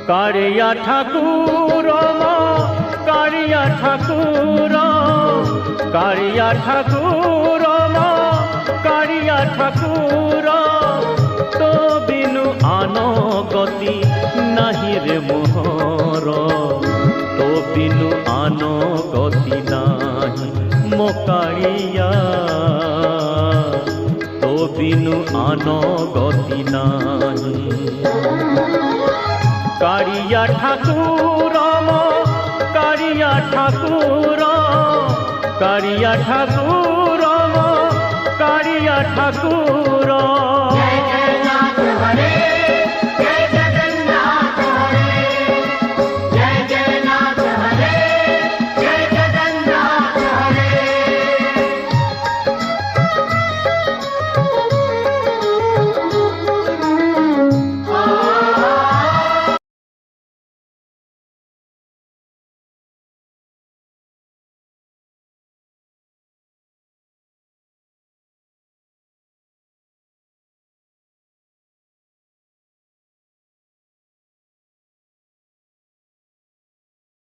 कारिया ठाकुर कारिया ठाकुर कारिया ठाकुर कारिया ठाकुर तो बिनु आनो गति नाही रे मोहर तो बिनु आनो गति नाही मो कारिया तो बिनु आनो गति नाही कारिया ठाकुर कारिया ठाकुर कारिया ठाकुर कारिया ठाकुर।